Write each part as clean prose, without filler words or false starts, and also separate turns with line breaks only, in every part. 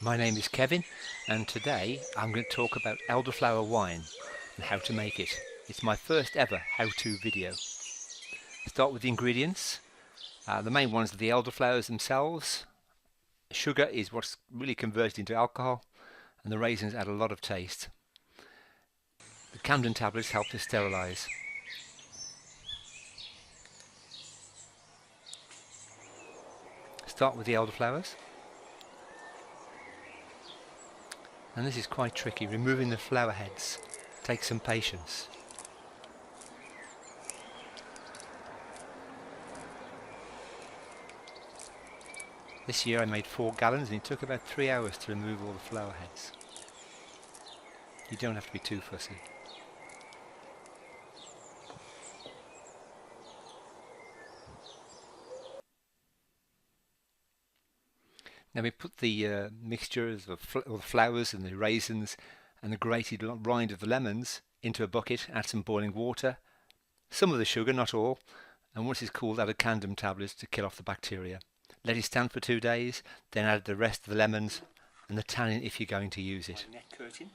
My name is Kevin, and today I'm going to talk about elderflower wine and how to make it. It's my first ever how-to video. Start with the ingredients. The main ones are the elderflowers themselves. Sugar is what's really converted into alcohol, and the raisins add a lot of taste. The Camden tablets help to sterilize. Start with the elderflowers. And this is quite tricky. Removing the flower heads takes some patience. This year I made 4 gallons and it took about 3 hours to remove all the flower heads. You don't have to be too fussy. Now we put the mixtures of the flowers and the raisins and the grated rind of the lemons into a bucket, add some boiling water, some of the sugar, not all, and once it's cooled add a Candem tablets to kill off the bacteria. Let it stand for 2 days, then add the rest of the lemons and the tannin if you're going to use it. Net coating.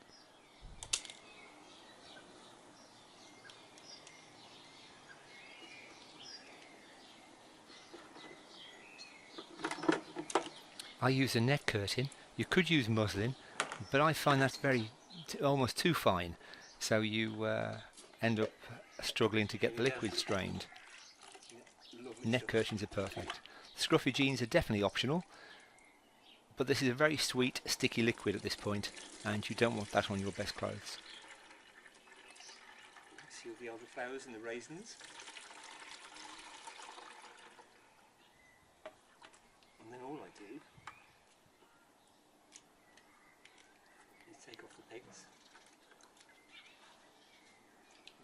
I use a net curtain. You could use muslin, but I find that's almost too fine, so you end up struggling to get the liquid strained. Net curtains are perfect. Scruffy jeans are definitely optional, but this is a very sweet, sticky liquid at this point, and you don't want that on your best clothes. See all the elderflowers and the raisins. And then all I do is take off the pegs.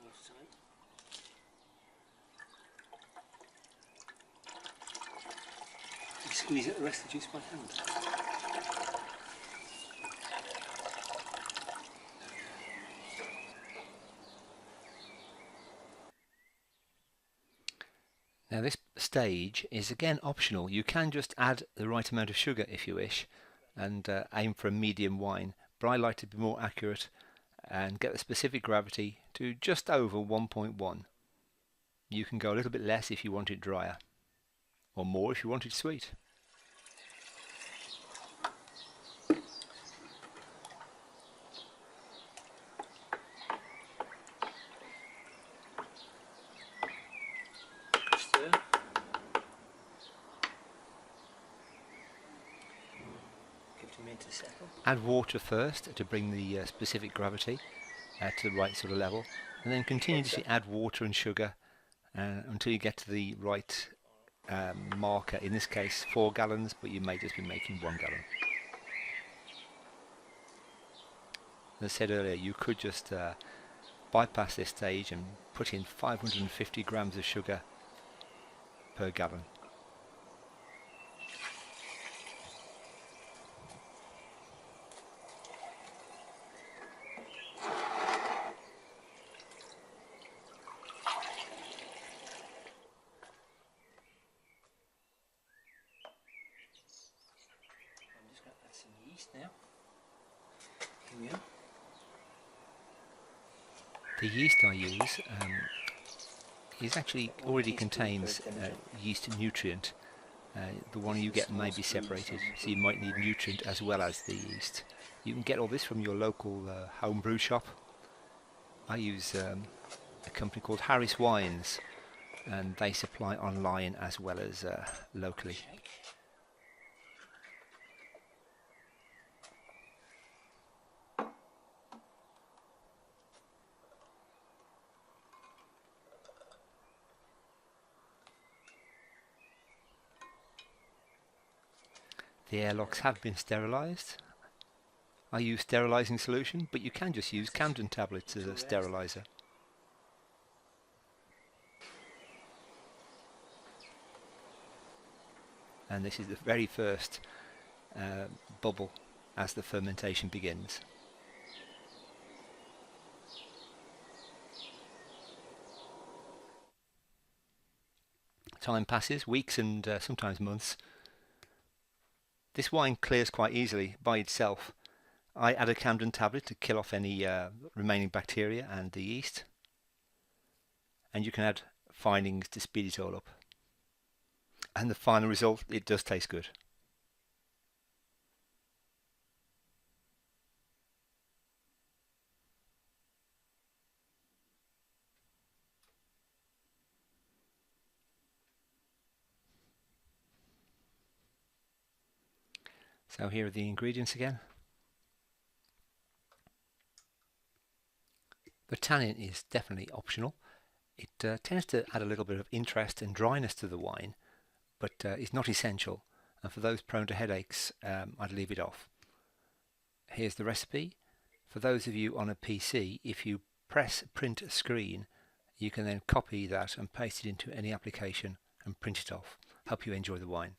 Watertight. And squeeze out the rest of the juice by hand. Now this stage is again optional. You can just add the right amount of sugar if you wish and aim for a medium wine, but I like to be more accurate and get the specific gravity to just over 1.1. You can go a little bit less if you want it drier, or more if you want it sweet. Stir. Add water first to bring the specific gravity to the right sort of level, and then continuously add water and sugar until you get to the right marker. In this case 4 gallons, but you may just be making 1 gallon. As I said earlier, you could just bypass this stage and put in 550 grams of sugar per gallon. Now, here we are. The yeast I use is actually already contains yeast nutrient. The one you get may be separated, so you might need nutrient as well as the yeast. You can get all this from your local home brew shop. I use a company called Harris Wines, and they supply online as well as locally. The airlocks have been sterilised. I use sterilising solution, but you can just use Camden tablets as a steriliser. And this is the very first bubble as the fermentation begins. Time passes, weeks and sometimes months, This wine clears quite easily by itself. I add a Camden tablet to kill off any remaining bacteria and the yeast, and you can add findings to speed it all up. And the final result, it does taste good. So here are the ingredients again. The tannin is definitely optional. It tends to add a little bit of interest and dryness to the wine, but it's not essential. And for those prone to headaches, I'd leave it off. Here's the recipe. For those of you on a PC, if you press print screen, you can then copy that and paste it into any application and print it off. Hope you enjoy the wine.